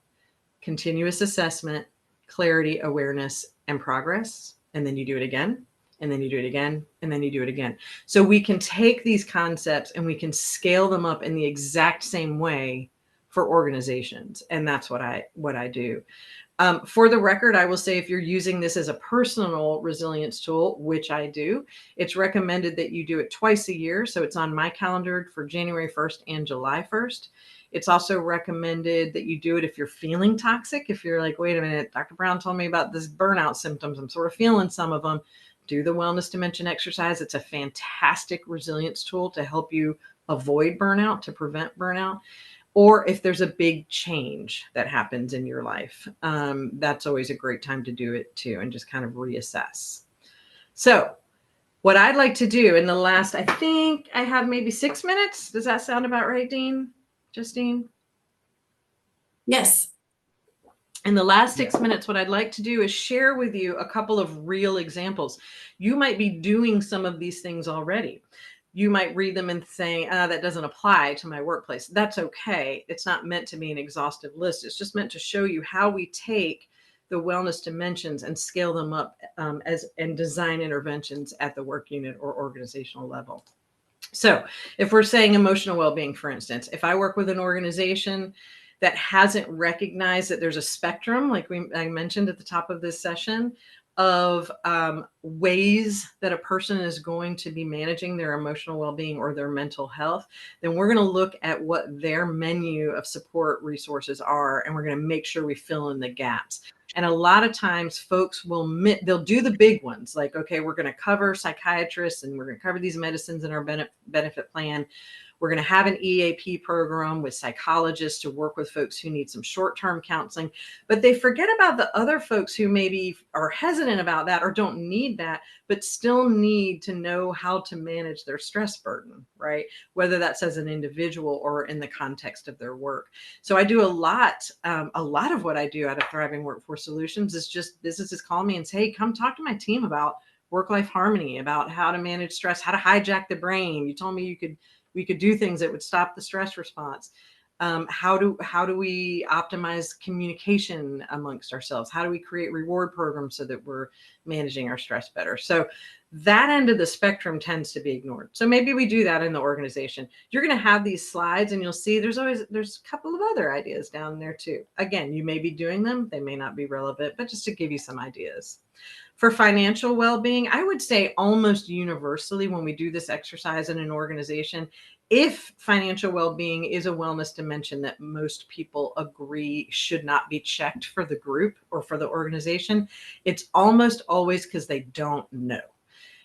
continuous assessment, clarity, awareness, and progress? And then you do it again, and then you do it again, and then you do it again. So we can take these concepts and we can scale them up in the exact same way for organizations. And that's what I do. For the record, I will say, if you're using this as a personal resilience tool, which I do, it's recommended that you do it twice a year. So it's on my calendar for January 1st and July 1st. It's also recommended that you do it if you're feeling toxic. If you're like, wait a minute, Dr. Brown told me about this burnout symptoms, I'm sort of feeling some of them. Do the wellness dimension exercise. It's a fantastic resilience tool to help you avoid burnout, to prevent burnout. Or if there's a big change that happens in your life, that's always a great time to do it too, and just kind of reassess. So what I'd like to do in the last, I think I have maybe 6 minutes. Does that sound about right, Dean? Justine? Yes. In the last 6 minutes, what I'd like to do is share with you a couple of real examples. You might be doing some of these things already. You might read them and say, that doesn't apply to my workplace. That's okay. It's not meant to be an exhaustive list. It's just meant to show you how we take the wellness dimensions and scale them up and design interventions at the work unit or organizational level. So if we're saying emotional well-being, for instance, if I work with an organization that hasn't recognized that there's a spectrum, like I mentioned at the top of this session, of ways that a person is going to be managing their emotional well-being or their mental health, then we're going to look at what their menu of support resources are, and we're going to make sure we fill in the gaps. And a lot of times folks they'll do the big ones, like, okay, we're going to cover psychiatrists and we're going to cover these medicines in our benefit plan. We're going to have an EAP program with psychologists to work with folks who need some short-term counseling, but they forget about the other folks who maybe are hesitant about that or don't need that, but still need to know how to manage their stress burden, right? Whether that's as an individual or in the context of their work. So I do a lot of what I do out of Thriving Workforce Solutions is just businesses call me and say, hey, come talk to my team about work-life harmony, about how to manage stress, how to hijack the brain. You told me we could do things that would stop the stress response. How do we optimize communication amongst ourselves? How do we create reward programs so that we're managing our stress better? So that end of the spectrum tends to be ignored. So maybe we do that in the organization. You're going to have these slides and you'll see there's a couple of other ideas down there too. Again, you may be doing them. They may not be relevant, but just to give you some ideas. For financial well-being, I would say almost universally when we do this exercise in an organization, if financial well-being is a wellness dimension that most people agree should not be checked for the group or for the organization, it's almost always because they don't know.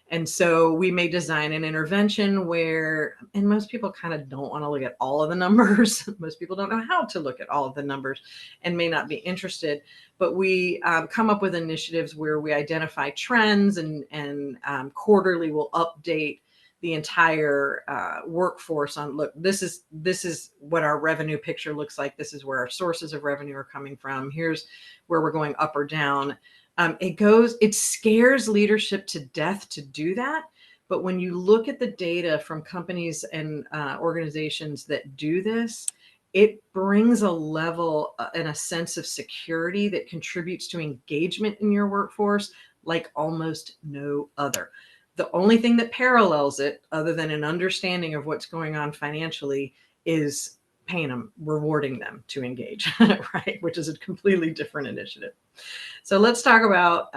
And so we may design an intervention where, and most people kind of don't want to look at all of the numbers. Most people don't know how to look at all of the numbers and may not be interested. But we come up with initiatives where we identify trends and quarterly we'll update the entire workforce on, look, this is what our revenue picture looks like. This is where our sources of revenue are coming from. Here's where we're going up or down. It scares leadership to death to do that. But when you look at the data from companies and organizations that do this, it brings a level and a sense of security that contributes to engagement in your workforce like almost no other. The only thing that parallels it, other than an understanding of what's going on financially, is paying them, rewarding them to engage, right? Which is a completely different initiative. So let's talk about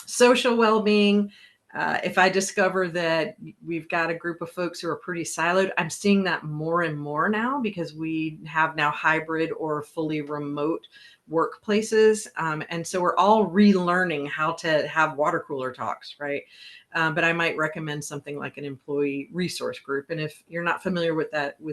social well-being. If I discover that we've got a group of folks who are pretty siloed, I'm seeing that more and more now because we have now hybrid or fully remote workplaces. And so we're all relearning how to have water cooler talks, right? But I might recommend something like an employee resource group. And if you're not familiar with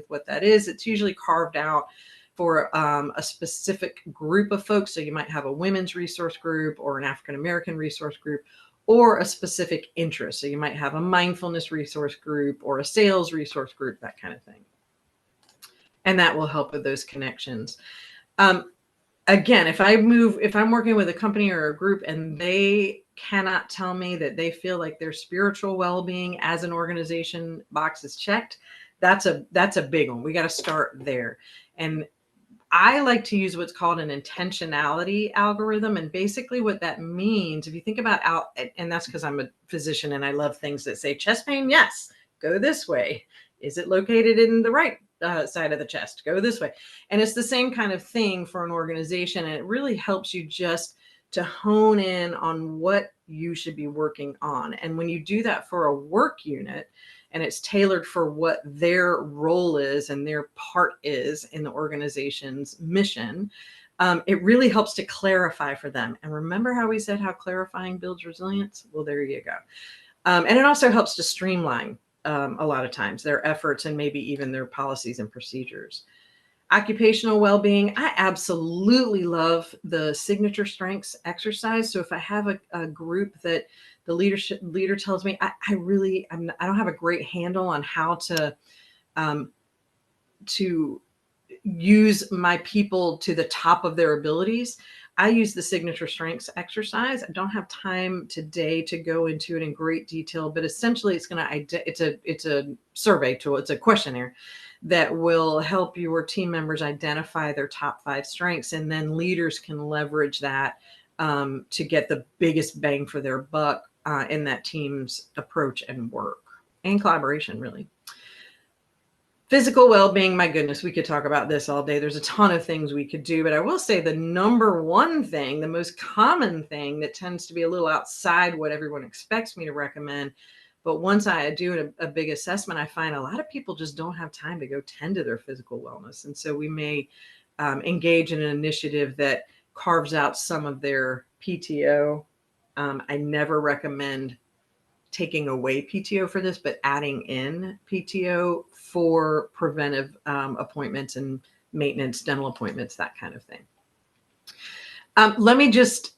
what that is, it's usually carved out for a specific group of folks. So you might have a women's resource group or an African-American resource group or a specific interest. So you might have a mindfulness resource group or a sales resource group, that kind of thing. And that will help with those connections. Again, if I'm working with a company or a group and they cannot tell me that they feel like their spiritual well-being as an organization box is checked, that's a big one. We got to start there. And I like to use what's called an intentionality algorithm. And basically what that means, if you think about and that's because I'm a physician and I love things that say chest pain, yes, go this way. Is it located in the right side of the chest? Go this way. And it's the same kind of thing for an organization. And it really helps you just to hone in on what you should be working on. And when you do that for a work unit, and it's tailored for what their role is and their part is in the organization's mission, it really helps to clarify for them. And remember how we said how clarifying builds resilience? Well, there you go. And it also helps to streamline a lot of times their efforts and maybe even their policies and procedures. Occupational well-being, I absolutely love the signature strengths exercise. So if I have a group that the leader tells me, I don't have a great handle on how to use my people to the top of their abilities, I use the signature strengths exercise. I don't have time today to go into it in great detail, but essentially it's a survey tool. It's a questionnaire that will help your team members identify their top 5 strengths, and then leaders can leverage that to get the biggest bang for their buck in that team's approach and work and collaboration, really. Physical well-being, my goodness, we could talk about this all day. There's a ton of things we could do, but I will say the number one thing, the most common thing that tends to be a little outside what everyone expects me to recommend. But once I do a big assessment, I find a lot of people just don't have time to go tend to their physical wellness. And so we may engage in an initiative that carves out some of their PTO. I never recommend taking away PTO for this, but adding in PTO for preventive appointments and maintenance, dental appointments, that kind of thing. Let me just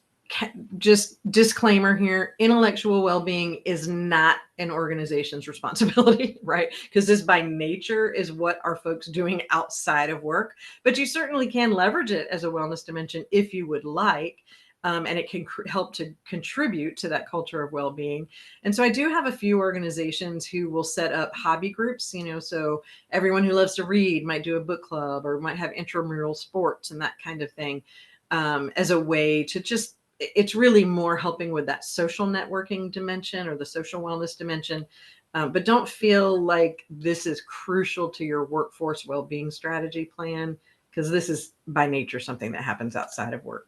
disclaimer here, intellectual well-being is not an organization's responsibility, right? Because this by nature is what are folks doing outside of work, but you certainly can leverage it as a wellness dimension if you would like. And it can help to contribute to that culture of well-being. And so I do have a few organizations who will set up hobby groups, so everyone who loves to read might do a book club or might have intramural sports and that kind of thing, as a way to just, it's really more helping with that social networking dimension or the social wellness dimension. But don't feel like this is crucial to your workforce well-being strategy plan, because this is by nature something that happens outside of work.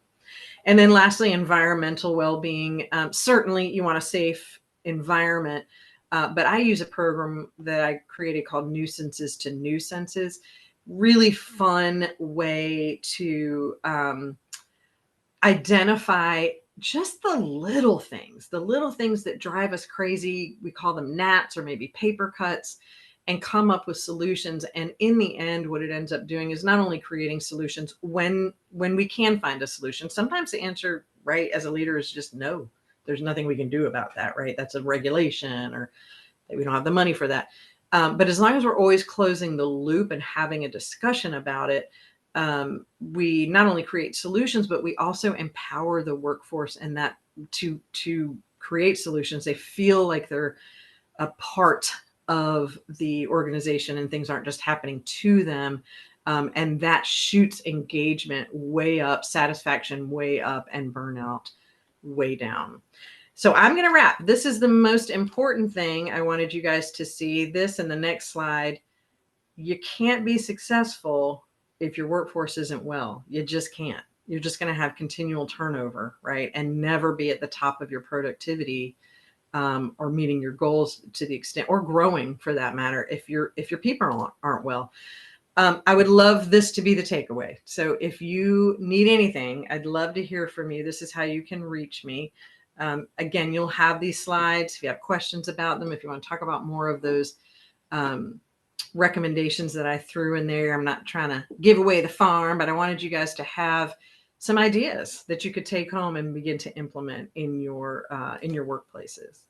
And then lastly, environmental well-being. Certainly you want a safe environment, but I use a program that I created called Nuisances to New Senses. Really fun way to identify just the little things that drive us crazy. We call them gnats or maybe paper cuts, and come up with solutions. And in the end, what it ends up doing is not only creating solutions when we can find a solution. Sometimes the answer, right, as a leader is just no, there's nothing we can do about that, right? That's a regulation, or that we don't have the money for that. But as long as we're always closing the loop and having a discussion about it, we not only create solutions, but we also empower the workforce and that to create solutions. They feel like they're a part of the organization and things aren't just happening to them. And that shoots engagement way up, satisfaction way up, and burnout way down. So I'm going to wrap. This is the most important thing I wanted you guys to see. This and the next slide. You can't be successful if your workforce isn't well. You just can't. You're just going to have continual turnover, right? And never be at the top of your productivity, or meeting your goals to the extent, or growing for that matter, if your people aren't well. I would love this to be the takeaway. So if you need anything, I'd love to hear from you. This is how you can reach me. Again, you'll have these slides if you have questions about them, if you want to talk about more of those recommendations that I threw in there. I'm not trying to give away the farm, but I wanted you guys to have some ideas that you could take home and begin to implement in your workplaces.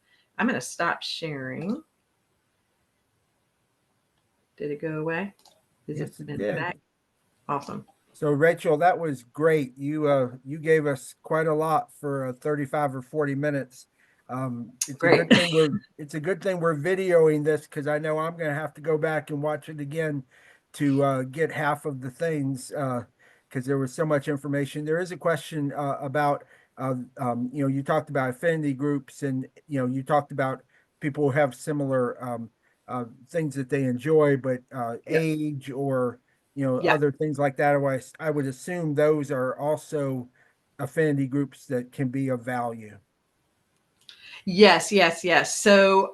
I'm going to stop sharing. Did it go away? Yes, it did. Back? Awesome. So Rachel, that was great. You gave us quite a lot for 35 or 40 minutes. It's Great. a good thing we're videoing this, because I know I'm going to have to go back and watch it again to get half of the things, because there was so much information. There is a question about you talked about affinity groups, and you talked about people who have similar things that they enjoy, but age or other things like that. I would assume those are also affinity groups that can be of value. Yes. So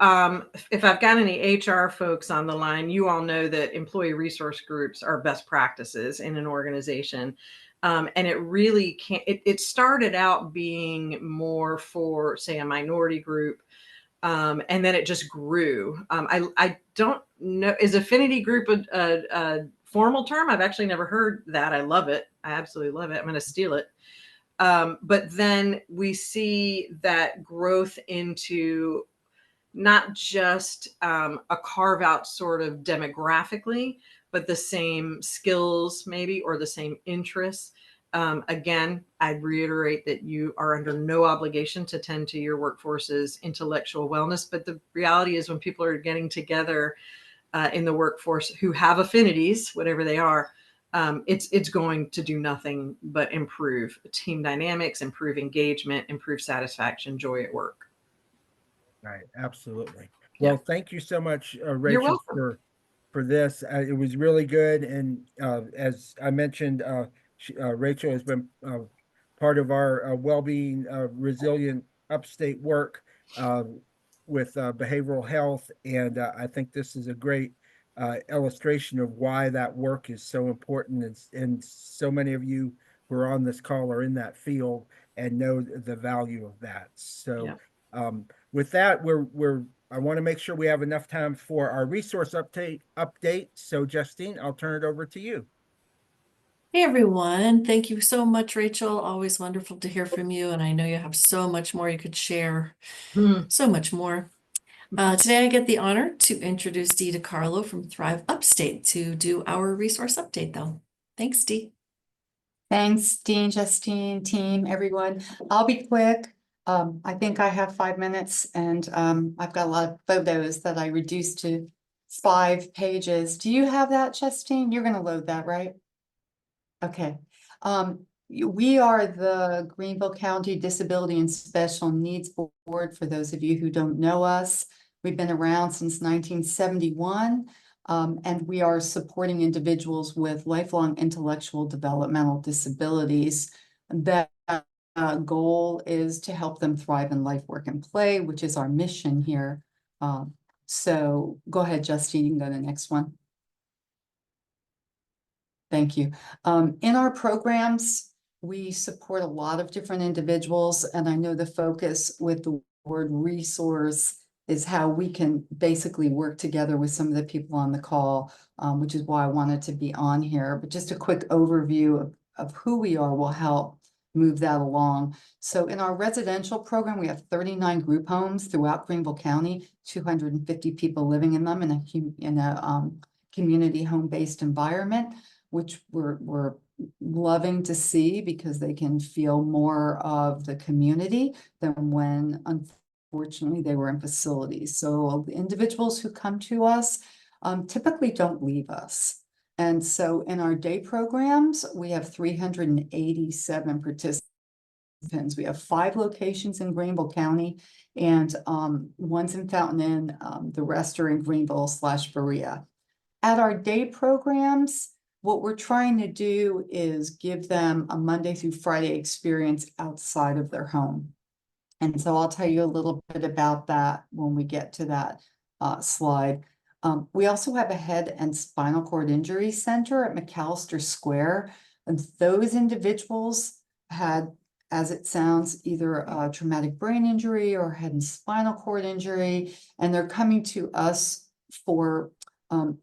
if I've got any HR folks on the line, you all know that employee resource groups are best practices in an organization. And it really can't, it started out being more for, say, a minority group. And then it just grew. I don't know, is affinity group a formal term? I've actually never heard that. I love it. I absolutely love it. I'm going to steal it. But then we see that growth into not just a carve out sort of demographically, but the same skills maybe, or the same interests. Again, I'd reiterate that you are under no obligation to tend to your workforce's intellectual wellness. But the reality is, when people are getting together in the workforce who have affinities, whatever they are, it's going to do nothing but improve team dynamics, improve engagement, improve satisfaction, joy at work. Right, absolutely. Yeah. Well, thank you so much, You're Rachel, welcome. for this. It was really good, and as I mentioned, Rachel has been part of our well-being, resilient upstate work with behavioral health, and I think this is a great illustration of why that work is so important, and so many of you who are on this call are in that field and know the value of that. So with that, I want to make sure we have enough time for our resource update. So Justine, I'll turn it over to you. Hey everyone, thank you so much, Rachel. Always wonderful to hear from you, and I know you have so much more you could share. So much more. Today I get the honor to introduce Dee DiCarlo from Thrive Upstate to do our resource update though. Thanks, Dee. Thanks, Dean, Justine, team, everyone. I'll be quick. I think I have 5 minutes, and I've got a lot of photos that I reduced to 5 pages. Do you have that, Justine? You're going to load that, right? Okay. We are the Greenville County Disability and Special Needs Board, for those of you who don't know us. We've been around since 1971. And we are supporting individuals with lifelong intellectual developmental disabilities. That goal is to help them thrive in life, work, and play, which is our mission here. So go ahead, Justine, you can go to the next one. Thank you. In our programs, we support a lot of different individuals, and I know the focus with the word resource is how we can basically work together with some of the people on the call, which is why I wanted to be on here. But just a quick overview of who we are will help move that along. So in our residential program, we have 39 group homes throughout Greenville County, 250 people living in them in a community home-based environment, which we're loving to see because they can feel more of the community than when, unfortunately, they were in facilities. So the individuals who come to us typically don't leave us. And so in our day programs, we have 387 participants. We have 5 locations in Greenville County, and one's in Fountain Inn. The rest are in Greenville/Berea. At our day programs, what we're trying to do is give them a Monday through Friday experience outside of their home. And so I'll tell you a little bit about that when we get to that slide. We also have a head and spinal cord injury center at McAllister Square. And those individuals had, as it sounds, either a traumatic brain injury or head and spinal cord injury, and they're coming to us for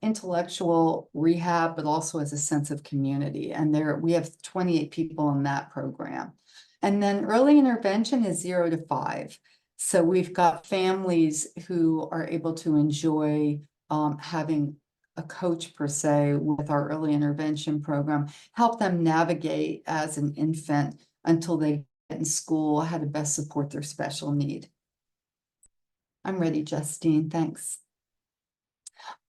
intellectual rehab, but also as a sense of community. And we have 28 people in that program. And then early intervention is 0 to 5. So we've got families who are able to enjoy having a coach, per se, with our early intervention program, help them navigate as an infant until they get in school, how to best support their special need. I'm ready, Justine. Thanks.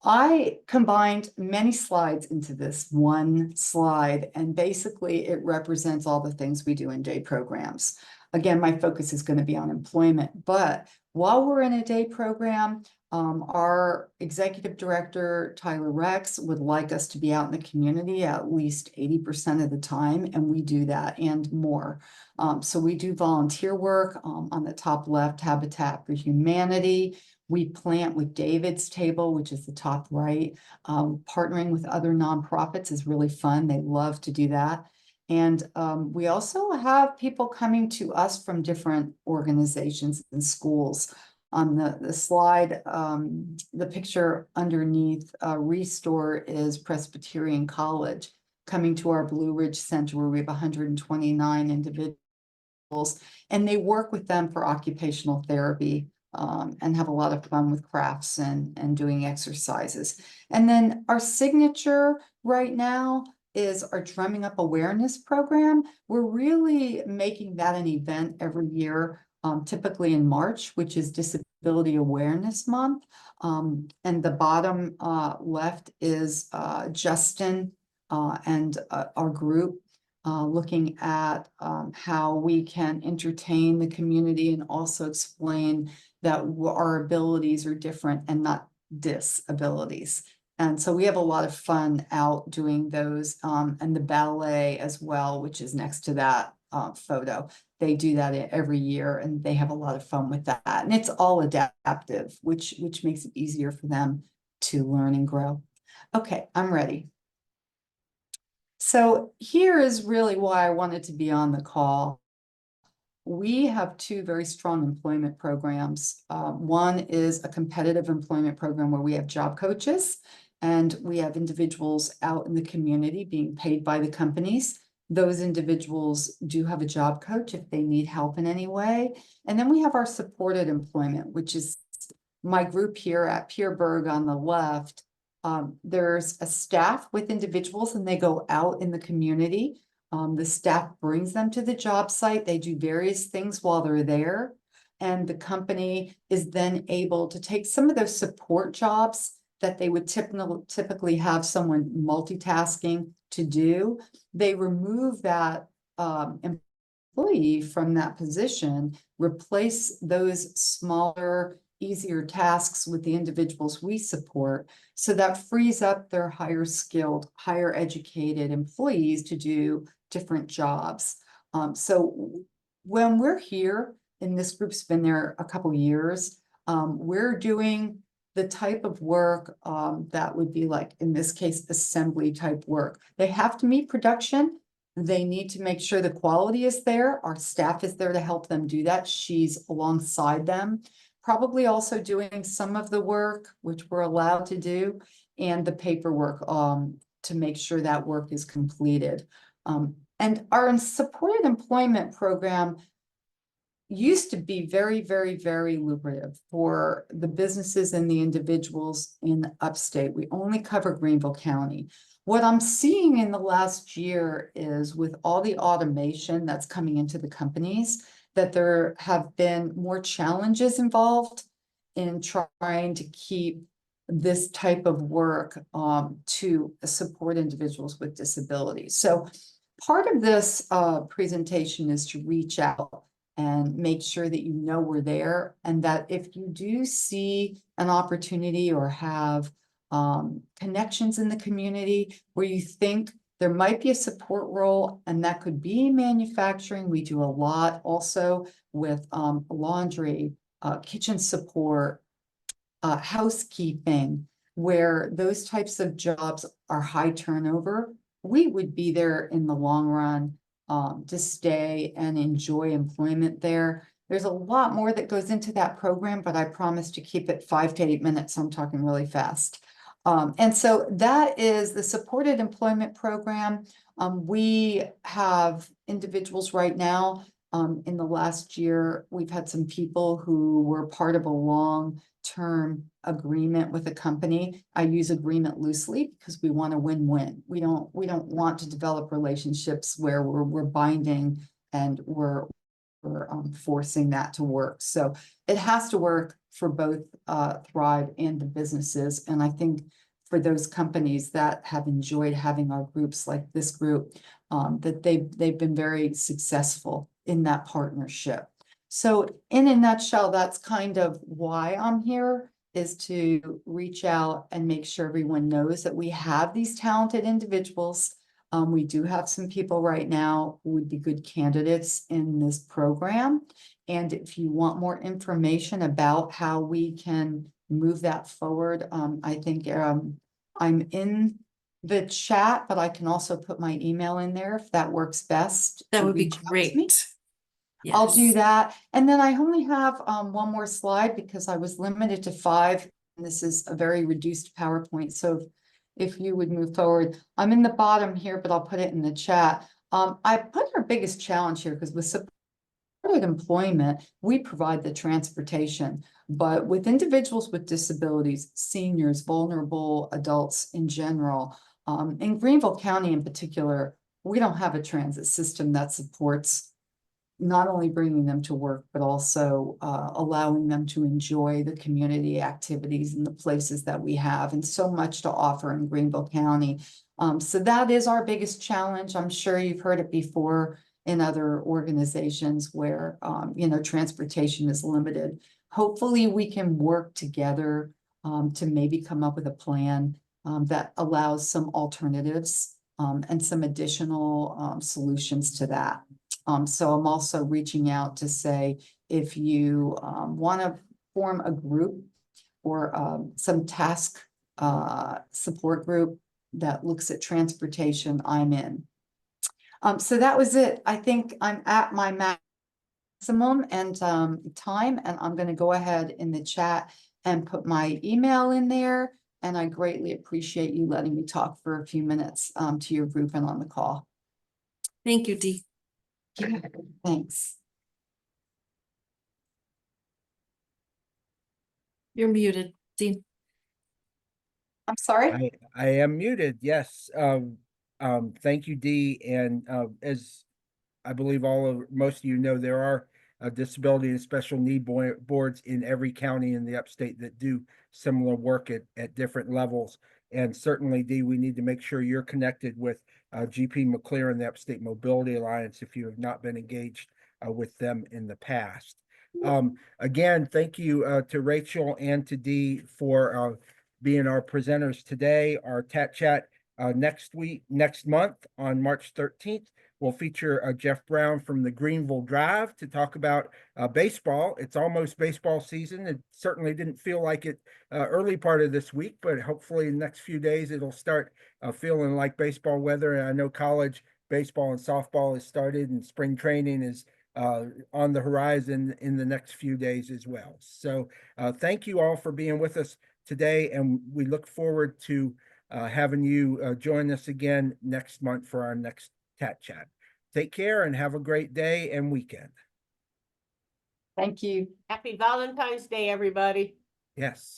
I combined many slides into this one slide, and basically it represents all the things we do in day programs. Again, my focus is going to be on employment, but while we're in a day program, our executive director, Tyler Rex, would like us to be out in the community at least 80% of the time, and we do that and more. So we do volunteer work. On the top left, Habitat for Humanity. We plant with David's Table, which is the top right. Partnering with other nonprofits is really fun. They love to do that. And we also have people coming to us from different organizations and schools. On the slide, the picture underneath Restore is Presbyterian College coming to our Blue Ridge Center, where we have 129 individuals, and they work with them for occupational therapy. And have a lot of fun with crafts and doing exercises. And then our signature right now is our Drumming Up Awareness program. We're really making that an event every year, typically in March, which is Disability Awareness Month. And the bottom left is Justin and our group looking at how we can entertain the community and also explain that our abilities are different and not disabilities. And so we have a lot of fun out doing those, and the ballet as well, which is next to that photo. They do that every year, and they have a lot of fun with that. And it's all adaptive, which makes it easier for them to learn and grow. Okay, I'm ready. So here is really why I wanted to be on the call. We have two very strong employment programs. One is a competitive employment program where we have job coaches, and we have individuals out in the community being paid by the companies. Those individuals do have a job coach if they need help in any way. And then we have our supported employment, which is my group here at Pierburg on the left. There's a staff with individuals, and they go out in the community. The staff brings them to the job site. They do various things while they're there. And the company is then able to take some of those support jobs that they would typically have someone multitasking to do. They remove that employee from that position, replace those smaller, easier tasks with the individuals we support. So that frees up their higher skilled, higher educated employees to do different jobs. So when we're here, and this group's been there a couple years, we're doing the type of work that would be like, in this case, assembly type work. They have to meet production. They need to make sure the quality is there. Our staff is there to help them do that. She's alongside them, probably also doing some of the work, which we're allowed to do, and the paperwork to make sure that work is completed. And our supported employment program used to be very, very, very lucrative for the businesses and the individuals in upstate. We only cover Greenville County. What I'm seeing in the last year is, with all the automation that's coming into the companies, that there have been more challenges involved in trying to keep this type of work to support individuals with disabilities. So part of this presentation is to reach out and make sure that you know we're there, and that if you do see an opportunity or have connections in the community where you think there might be a support role, and that could be manufacturing. We do a lot also with laundry, kitchen support, housekeeping, where those types of jobs are high turnover. We would be there in the long run to stay and enjoy employment there. There's a lot more that goes into that program, but I promise to keep it 5 to 8 minutes. So I'm talking really fast. And so that is the supported employment program. We have individuals right now. In the last year, we've had some people who were part of a long-term agreement with a company. I use agreement loosely because we want a win-win. We don't want to develop relationships where we're binding and we're forcing that to work. So it has to work for both Thrive and the businesses. And I think for those companies that have enjoyed having our groups like this group, that they've been very successful in that partnership. So in a nutshell, that's kind of why I'm here, is to reach out and make sure everyone knows that we have these talented individuals. We do have some people right now who would be good candidates in this program. And if you want more information about how we can move that forward, I think I'm in the chat, but I can also put my email in there if that works best. That would be reach out to me. great. I'll do Yes. that. And then I only have one more slide because I was limited to 5. And this is a very reduced PowerPoint. So if you would move forward, I'm in the bottom here, but I'll put it in the chat. I put our biggest challenge here because with supported employment, we provide the transportation, but with individuals with disabilities, seniors, vulnerable adults in general, in Greenville County in particular, we don't have a transit system that supports not only bringing them to work, but also allowing them to enjoy the community activities and the places that we have, and so much to offer in Greenville County. So that is our biggest challenge. I'm sure you've heard it before in other organizations where, transportation is limited. Hopefully we can work together to maybe come up with a plan that allows some alternatives and some additional solutions to that. So I'm also reaching out to say, if you want to form a group or some task support group that looks at transportation, I'm in. So that was it. I think I'm at my maximum and time, and I'm going to go ahead in the chat and put my email in there. And I greatly appreciate you letting me talk for a few minutes to your group and on the call. Thank you, Dee. Thanks. You're muted, Dee. I'm sorry. I am muted. Yes. Thank you, Dee. And as I believe most of you know, there are disability and special need boards in every county in the upstate that do similar work at different levels. And certainly, Dee, we need to make sure you're connected with GP McClear and the Upstate Mobility Alliance if you have not been engaged with them in the past. Again, thank you to Rachel and to Dee for being our presenters today. Our TATT Chat next month on March 13th. We'll feature Jeff Brown from the Greenville Drive to talk about baseball. It's almost baseball season. It certainly didn't feel like it early part of this week, but hopefully in the next few days it'll start feeling like baseball weather. And I know college baseball and softball has started, and spring training is on the horizon in the next few days as well. So thank you all for being with us today, and we look forward to having you join us again next month for our next TATT Chat. Take care and have a great day and weekend. Thank you. Happy Valentine's Day, everybody. Yes.